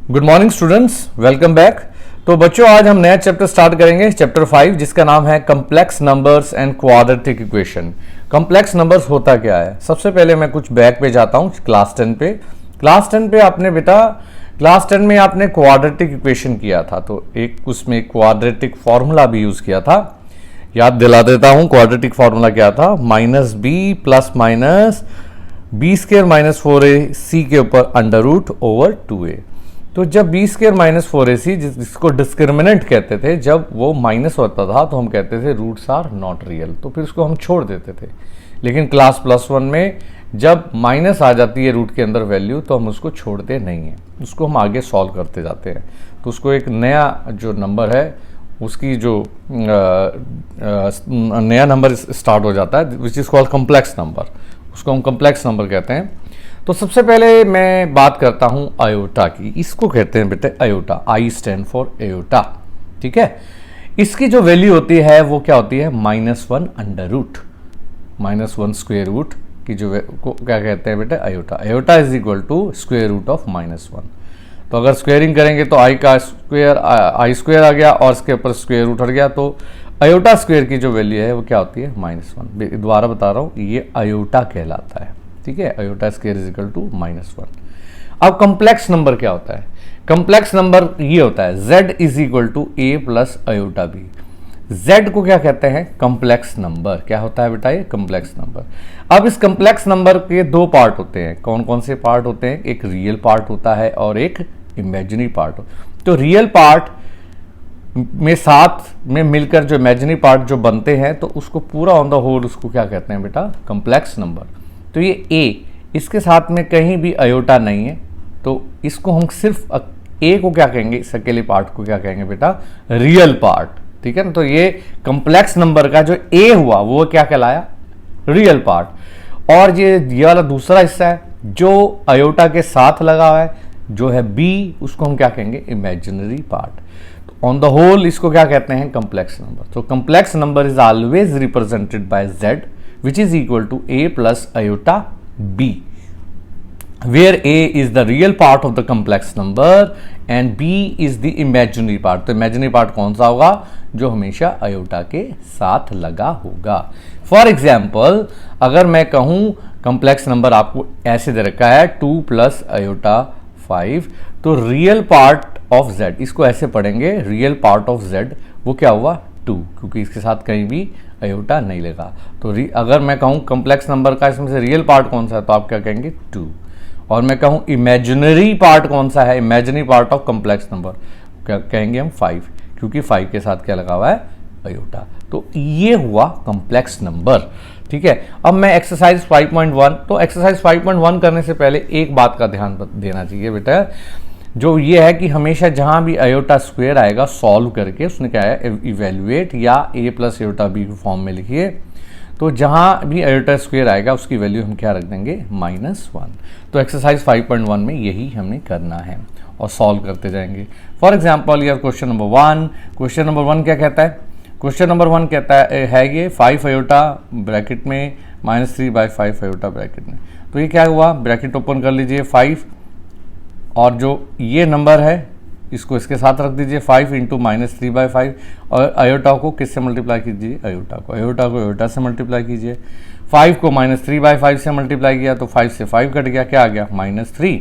Good morning students, welcome back. तो बच्चों, आज हम नया चैप्टर स्टार्ट करेंगे, चैप्टर 5, जिसका नाम है complex numbers and quadratic equation. Complex numbers होता क्या है? सबसे पहले मैं कुछ बैक पे जाता हूँ, क्लास 10 पे। क्लास 10 पे आपने बेटा, क्लास 10 में आपने क्वाड्रेटिक इक्वेशन किया था, तो एक उसमें क्वाड्रेटिक फॉर्मूला भी यूज किया था। याद दिला देता हूँ, क्वाड्रेटिक फॉर्मूला क्या था? Minus b plus minus b square minus 4ac के ऊपर अंडर रूट ओवर 2a। तो जब बी स्क्र माइनस 4ac, जिसको डिस्क्रिमिनेंट कहते थे, जब वो माइनस होता था तो हम कहते थे रूट्स आर नॉट रियल, तो फिर उसको हम छोड़ देते थे। लेकिन क्लास +1 में जब माइनस आ जाती है रूट के अंदर वैल्यू, तो हम उसको छोड़ते नहीं हैं, उसको हम आगे सॉल्व करते जाते हैं। तो उसको एक नया जो नंबर है, उसकी जो नया नंबर स्टार्ट हो जाता है, which is called complex number, उसको हम कम्प्लेक्स नंबर कहते हैं। तो सबसे पहले मैं बात करता हूं आयोटा की। इसको कहते हैं बेटे iota, I stand for iota, ठीक है। इसकी जो वैल्यू होती है वो क्या होती है? -1 अंडर रूट, -1 स्क्वेयर रूट की जो को क्या कहते हैं बेटे? Iota. Iota is equal to square root of -1। तो अगर स्क्वेयरिंग करेंगे तो आई का स्क्वेयर आई स्क्वेयर आ गया और इसके ऊपर स्क्वेयर रूट हट गया, तो आयोटा स्क्वेयर की जो वैल्यू है वो क्या होती है? -1। दोबारा बता रहा हूँ, ये आयोटा कहलाता है, ठीक है। Iota square is equal to -1। अब कम्प्लेक्स नंबर क्या होता है? कम्प्लेक्स नंबर ये होता है z is equal to a plus iota b। z को क्या कहते हैं? Complex number. क्या होता है बेटा? ये कम्प्लेक्स नंबर। अब इस कम्प्लेक्स नंबर के दो पार्ट होते हैं। कौन कौन से पार्ट होते हैं? एक रियल पार्ट होता है और एक इमेजिनरी पार्ट। तो रियल पार्ट में साथ में मिलकर जो इमेजिनरी पार्ट जो बनते हैं, तो उसको पूरा ऑन द होल उसको क्या कहते हैं बेटा? Complex number. तो ये a, इसके साथ में कहीं भी आयोटा नहीं है, तो इसको हम सिर्फ a को क्या कहेंगे? इस अकेले पार्ट को क्या कहेंगे बेटा? रियल पार्ट, ठीक है ना। तो ये कम्प्लेक्स नंबर का जो a हुआ वो क्या कहलाया? Real part. और ये वाला दूसरा हिस्सा है जो आयोटा के साथ लगा हुआ है, जो है b, उसको हम क्या कहेंगे? Imaginary part. तो ऑन द होल इसको क्या कहते हैं? Complex number. तो complex number is always represented by z, which is equal to a plus iota b, where a is the real part of the complex number and b is the imaginary part। तो imaginary part कौन सा होगा? जो हमेशा iota के साथ लगा होगा। फॉर एग्जाम्पल, अगर मैं कहूं कम्प्लेक्स नंबर आपको ऐसे दे रखा है 2 प्लस आयोटा 5, तो रियल पार्ट ऑफ z, इसको ऐसे पढ़ेंगे, रियल पार्ट ऑफ z वो क्या हुआ? 2, क्योंकि इसके साथ कहीं भी आयोटा नहीं लगा। तो अगर मैं कहूँ कम्प्लेक्स नंबर का इसमें से रियल पार्ट कौन सा है, तो आप क्या कहेंगे? 2। और मैं कहूँ इमेजिनरी पार्ट कौन सा है? Imaginary part of complex number क्या कहेंगे हम? 5, क्योंकि 5 के साथ क्या लगा हुआ है? आयोटा। तो ये हुआ कम्प्लेक्स नंबर, ठीक है। अब मैं एक्सरसाइज 5.1, तो एक्सरसाइज 5.1 करने से पहले एक बात का ध्यान देना चाहिए बेटा, जो ये है कि हमेशा जहां भी आयोटा स्क्वायर आएगा सॉल्व करके, उसने क्या है? इवेल्युएट या a प्लस आयोटा b के फॉर्म में लिखिए। तो जहां भी आयोटा स्क्वायर आएगा उसकी वैल्यू हम क्या रख देंगे? -1। तो एक्सरसाइज 5.1 में यही हमें करना है और सॉल्व करते जाएंगे। फॉर एग्जाम्पल, यार क्वेश्चन नंबर 1, क्वेश्चन नंबर 1 क्या कहता है? क्वेश्चन नंबर 1 कहता है ये 5 आयोटा ब्रैकेट में -3/5 आयोटा ब्रैकेट में। तो ये क्या हुआ? ब्रैकेट ओपन कर लीजिए 5, और जो ये नंबर है इसको इसके साथ रख दीजिए 5 इंटू -3/5, और आयोटा को किससे मल्टीप्लाई कीजिए? आयोटा को आयोटा से मल्टीप्लाई कीजिए। 5 को -3/5 से मल्टीप्लाई किया तो 5 से 5 कट गया, क्या आ गया? -3,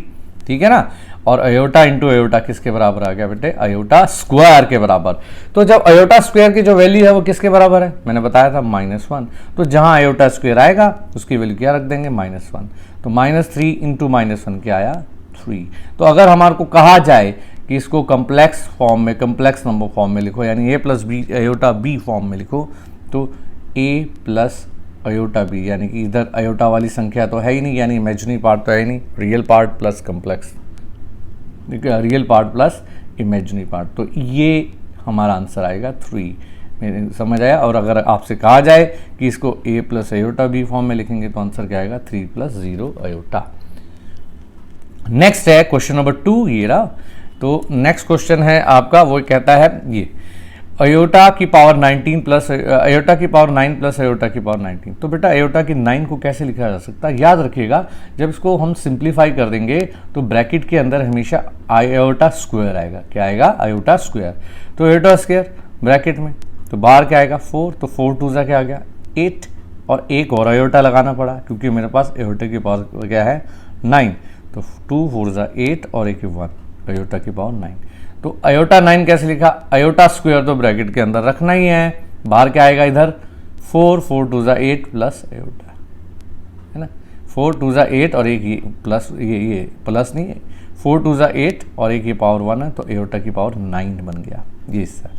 ठीक है ना। और आयोटा इंटू आयोटा किसके बराबर आ गया बेटे? आयोटा स्क्वायर के बराबर। तो जब आयोटा स्क्वायर की जो वैल्यू है वो किसके बराबर है? मैंने बताया था -1। तो जहां आयोटा स्क्वायर आएगा उसकी वैल्यू क्या रख देंगे? -1। तो -3 इंटू -1 क्या आया? 3। तो अगर हमारे को कहा जाए कि इसको कम्प्लेक्स फॉर्म में, कम्प्लेक्स नंबर फॉर्म में लिखो, यानी a plus b iota b form में लिखो, तो a प्लस आयोटा b, यानी कि इधर आयोटा वाली संख्या तो है ही नहीं, यानी इमेजिनरी पार्ट तो है ही नहीं, real part plus complex, real part plus imaginary part. तो ये हमारा आंसर आएगा 3। मेरे समझ आया? और अगर आपसे कहा जाए कि इसको a plus iota b form में लिखेंगे तो आंसर क्या आएगा? 3 + 0 आयोटा। नेक्स्ट है क्वेश्चन नंबर 2, ये रहा। तो नेक्स्ट क्वेश्चन है आपका, वो कहता है ये अयोटा की पावर 19 प्लस अयोटा की पावर 9 प्लस अयोटा की पावर 19। तो बेटा अयोटा की 9 को कैसे लिखा जा सकता है, याद रखिएगा जब इसको हम सिंप्लीफाई कर देंगे तो ब्रैकेट के अंदर हमेशा अयोटा स्क्वायर आएगा। क्या आएगा, अयोटा स्क्वायर। तो अयोटा स्क्वायर ब्रैकेट में, तो बाहर क्या आएगा 4, तो 4 2 क्या आ गया 8, और एक और अयोटा लगाना पड़ा क्योंकि मेरे पास अयोटा की पावर क्या है 9, तो 2 4 8 और एक 1, अयोटा की पावर 9। तो अयोटा 9 कैसे लिखा, अयोटा स्क्वायर तो ब्रैकेट के अंदर रखना ही है, बाहर क्या आएगा इधर 4 4 2 8 प्लस अयोटा, है ना, 4 2 8 और एक ये प्लस, ये प्लस नहीं है, 4 2 8 और एक ये पावर 1 है, तो अयोटा की पावर 9 बन गया ये हिस्सा।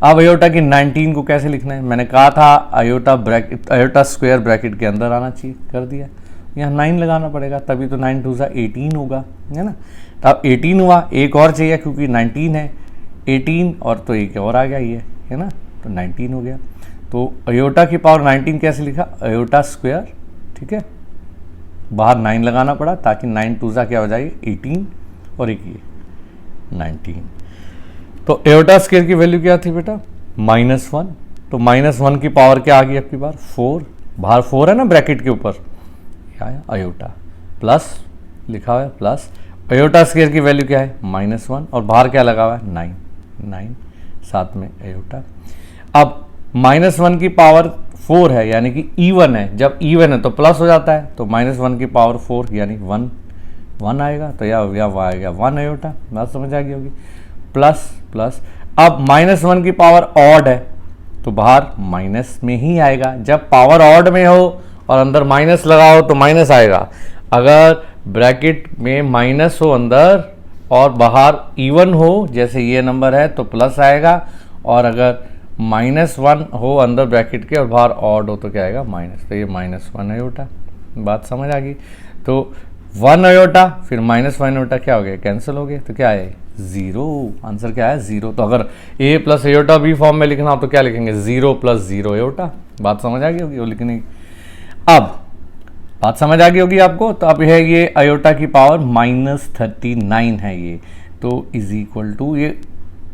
अब अयोटा की 19 को कैसे लिखना है, मैंने कहा था अयोटा स्क्वायर ब्रैकेट के अंदर आना चाहिए, कर दिया, यहाँ 9 लगाना पड़ेगा तभी तो 9 2 18 होगा, है ना। तो अब 18 हुआ, एक और चाहिए क्योंकि 19 है, 18 और तो एक और आ गया ये, है ना, तो 19 हो गया। तो अयोटा की पावर 19 कैसे लिखा, अयोटा स्क्वायर, ठीक है, बाहर 9 लगाना पड़ा ताकि 9 2 क्या हो जाएगी 18 और एक ये 19। तो अयोटा स्क्वायर की वैल्यू क्या थी बेटा -1, तो -1 की पावर क्या आ गई आपकी बार 4, बाहर 4 है ना ब्रैकेट के ऊपर, क्या है अयोटा, प्लस लिखा हुआ है प्लस, अयोटा स्क्वायर की वैल्यू क्या है -1 और बाहर क्या लगा हुआ है 9 साथ में अयोटा। अब -1 की पावर 4 है यानी कि इवन है, जब इवन है तो प्लस हो जाता है, तो -1 की पावर 4 यानी 1 आएगा, तो या आएगा 1 अयोटा, बात समझ आ गई होगी, प्लस प्लस। अब -1 की पावर ऑड है तो बाहर माइनस में ही आएगा, जब पावर ऑड में हो और अंदर माइनस लगा हो तो माइनस आएगा, अगर ब्रैकेट में माइनस हो अंदर और बाहर इवन हो जैसे ये नंबर है तो प्लस आएगा, और अगर -1 हो अंदर ब्रैकेट के और बाहर ऑड हो तो क्या आएगा माइनस, तो ये -1 अयोटा, बात समझ आ गई। तो 1 अयोटा फिर -1 अयोटा क्या हो गया, कैंसिल हो गया, तो क्या है 0, आंसर क्या है 0। तो अगर a plus iota b form में लिखना हो तो क्या लिखेंगे 0 + 0 अयोटा, बात समझ आ गई होगी वो लिखने की। अब बात समझ आ गई होगी आपको, तो अब है ये अयोटा की पावर -39 है ये, तो इज इक्वल टू ये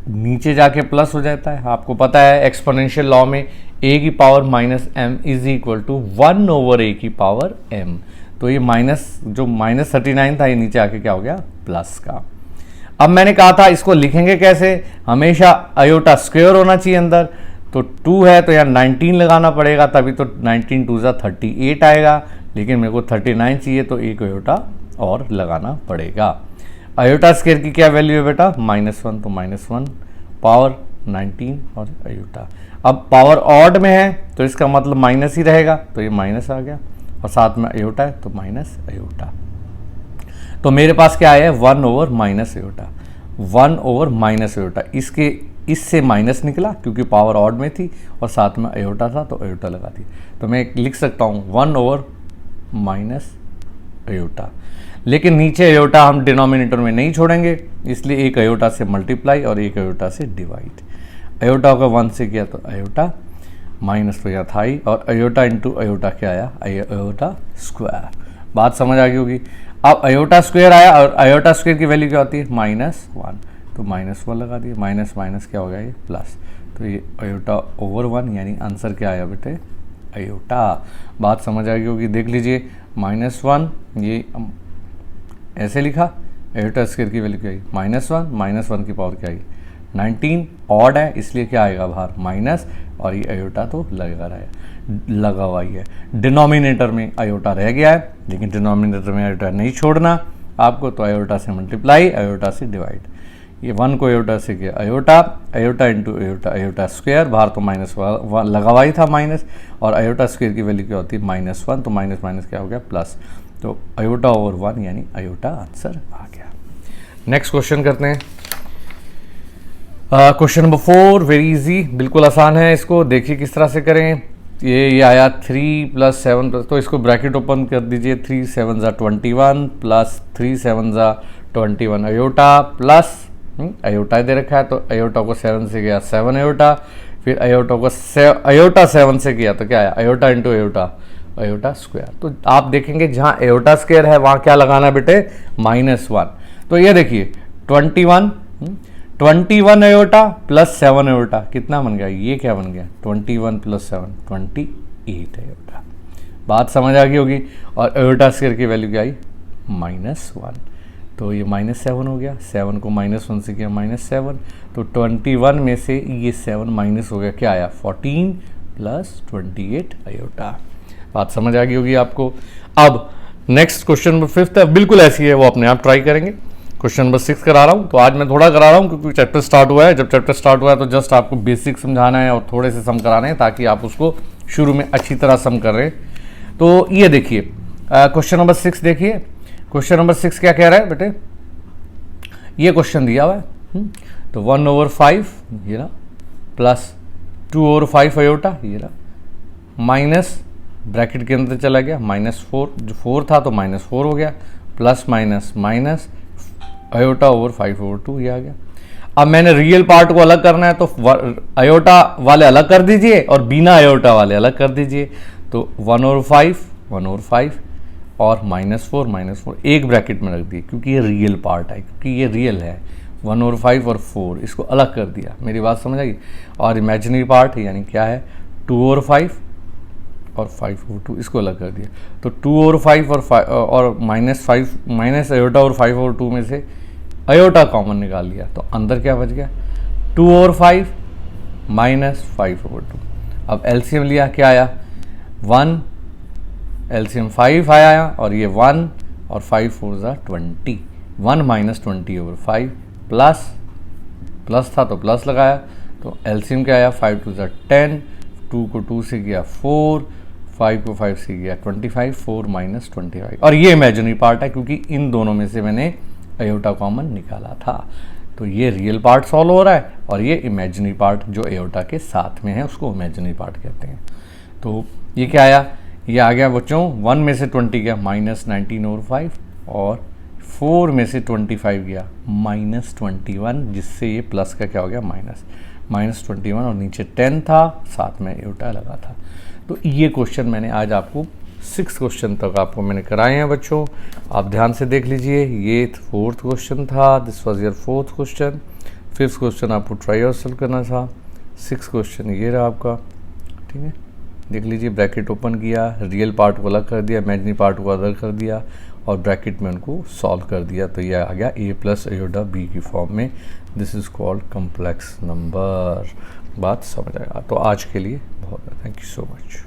नीचे जाके प्लस हो जाता है, आपको पता है एक्सपोनेंशियल लॉ में a की power -m is equal to 1/a की पावर m, तो ये जो -39 था ये नीचे आके क्या हो गया प्लस का। अब मैंने कहा था इसको लिखेंगे कैसे, हमेशा अयोटा स्क्वायर होना चाहिए अंदर, तो 2 है तो यहाँ 19 लगाना पड़ेगा तभी तो 19 2 38 आएगा, लेकिन मेरे को 39 चाहिए तो एक अयोटा और लगाना पड़ेगा। अयोटा स्क्वायर की क्या वैल्यू है बेटा -1, तो -1 पावर 19 और अयोटा। अब पावर ऑड में है तो इसका मतलब माइनस ही रहेगा, तो ये माइनस आ गया और साथ में अयोटा है तो माइनस अयोटा। तो मेरे पास क्या आया है 1/- अयोटा, 1/- अयोटा, इससे माइनस निकला क्योंकि पावर ऑड में थी और साथ में अयोटा था तो अयोटा लगा दी, तो मैं लिख सकता हूँ 1/- अयोटा। लेकिन नीचे अयोटा हम डिनोमिनेटर में नहीं छोड़ेंगे, इसलिए एक अयोटा से मल्टीप्लाई और एक अयोटा से डिवाइड। अयोटा को 1 से किया तो अयोटा, माइनस तो यहाँ था ही, और अयोटा इंटू अयोटा क्या आया अयोटा स्क्वायर, बात समझ आ गई होगी। अब अयोटा स्क्वायर आया और अयोटा स्क्वायर की वैल्यू क्या होती है -1, तो -1 लगा दिए, माइनस माइनस क्या हो गया ये प्लस, तो ये अयोटा ओवर 1 यानी आंसर क्या आया बेटे अयोटा, बात समझ आ गई होगी। देख लीजिए -1 ये ऐसे लिखा, अयोटा स्क्वायर की वैल्यू क्या आई -1 की पावर क्या आई 19, ऑड है इसलिए क्या आएगा बाहर माइनस, और ये अयोटा तो लगा हुआ ही है। डिनोमिनेटर में अयोटा रह गया है, लेकिन डिनोमिनेटर में अयोटा नहीं छोड़ना आपको, तो अयोटा से मल्टीप्लाई अयोटा से डिवाइड, ये 1 को अयोटा से किया अयोटा इंटू अयोटा स्क्वायर, बाहर तो माइनस लगा हुआ ही था माइनस, और अयोटा स्क्वायर की वैल्यू क्या होती है -1, तो माइनस माइनस क्या हो गया प्लस, तो अयोटा ओवर 1 यानी अयोटा आंसर आ गया। नेक्स्ट क्वेश्चन करते हैं, क्वेश्चन नंबर 4, वेरी इजी, बिल्कुल आसान है, इसको देखिए किस तरह से करें। ये आया 3 + 7, तो इसको ब्रैकेट ओपन कर दीजिए, 3 7 21 प्लस 3 7 21 अयोटा प्लस अयोटा दे रखा है, तो अयोटा को 7 से किया 7 अयोटा, फिर अयोटा को अयोटा 7 से किया तो क्या आया अयोटा इंटू अयोटा स्क्वायर। तो आप देखेंगे जहाँ अयोटा स्क्वायर है वहाँ क्या लगाना है बेटे -1। तो ये देखिए 21 21 आयोटा प्लस 7 आयोटा कितना बन गया, ये क्या बन गया 21 प्लस 7 28 आयोटा। बात समझ आ गई होगी। और आयोटा स्क्वायर की वैल्यू क्या आई -1, तो ये -7 हो गया, 7 को -1 से किया -7, तो 21 में से ये 7 माइनस हो गया, क्या आया 14 प्लस 28 आयोटा। बात समझ आ गई होगी आपको। अब नेक्स्ट क्वेश्चन नंबर 5 है, बिल्कुल ऐसी है, वो अपने आप ट्राई करेंगे। क्वेश्चन नंबर 6 करा रहा हूँ, तो आज मैं थोड़ा करा रहा हूँ क्योंकि चैप्टर स्टार्ट हुआ है। जब चैप्टर स्टार्ट हुआ है तो जस्ट आपको बेसिक समझाना है और थोड़े से सम कराने हैं ताकि आप उसको शुरू में अच्छी तरह सम कर रहे हैं। तो ये देखिए क्वेश्चन नंबर 6 देखिए। क्वेश्चन नंबर 6 क्या कह रहा है बेटे, ये क्वेश्चन दिया हुआ है, तो 1/5 ये रहा, प्लस 2/5 आयोटा ये रहा, माइनस ब्रैकेट के अंदर चला गया -4, जो 4 था तो -4 हो गया, plus minus minus iota over 5/2 ये आ गया। अब मैंने रियल पार्ट को अलग करना है तो आयोटा वाले अलग कर दीजिए और बिना आयोटा वाले अलग कर दीजिए। तो 1/5 और -4 एक ब्रैकेट में रख दिए क्योंकि ये रियल पार्ट है, क्योंकि ये रियल है। 1/5 और 4 इसको अलग कर दिया, मेरी बात समझ आई। और इमेजिनरी पार्ट यानी क्या है 2/5 और 5/2 इसको अलग कर दिया। तो 2/5 और -5 माइनस आयोटा और 5/2 में से आयोटा कॉमन निकाल लिया, तो अंदर क्या बच गया 2/5 माइनस 5/2। अब एलसीएम लिया, क्या आया 1, एलसीएम 5 आया और ये 1 और 5 4 20, 1 माइनस 20/5 प्लस था तो प्लस लगाया, तो एलसीएम क्या आया 5 2 10, 2 को 2 से गया 4, 5 को 5 से गया 25, 4 माइनस 25। और ये इमेजिनरी पार्ट है क्योंकि इन दोनों में से मैंने आयोटा कॉमन निकाला था। तो ये रियल पार्ट सॉल्व हो रहा है और ये इमेजिनरी पार्ट जो आयोटा के साथ में है उसको इमेजिनरी पार्ट कहते हैं। तो ये क्या आया, ये आ गया बच्चों 1 में से 20 गया -19/5 और 4 में से 25 गया -21, जिससे ये प्लस का क्या हो गया -21 और नीचे 10 था, साथ में आयोटा लगा था। तो ये क्वेश्चन मैंने आज आपको 6 क्वेश्चन तक आपको मैंने कराए हैं बच्चों, आप ध्यान से देख लीजिए। ये 4th क्वेश्चन था, this was your 4th question. 5th question आपको ट्राई और सॉल्व करना था। 6th क्वेश्चन ये रहा आपका, ठीक है। देख लीजिए, ब्रैकेट ओपन किया, रियल पार्ट को अलग कर दिया, इमेजिनरी पार्ट को अलग कर दिया और ब्रैकेट में उनको सॉल्व कर दिया, तो ये आ गया a प्लस आयोटा b की फॉर्म में। This is called complex number. बात समझ आएगा। तो आज के लिए बहुत, थैंक यू सो मच।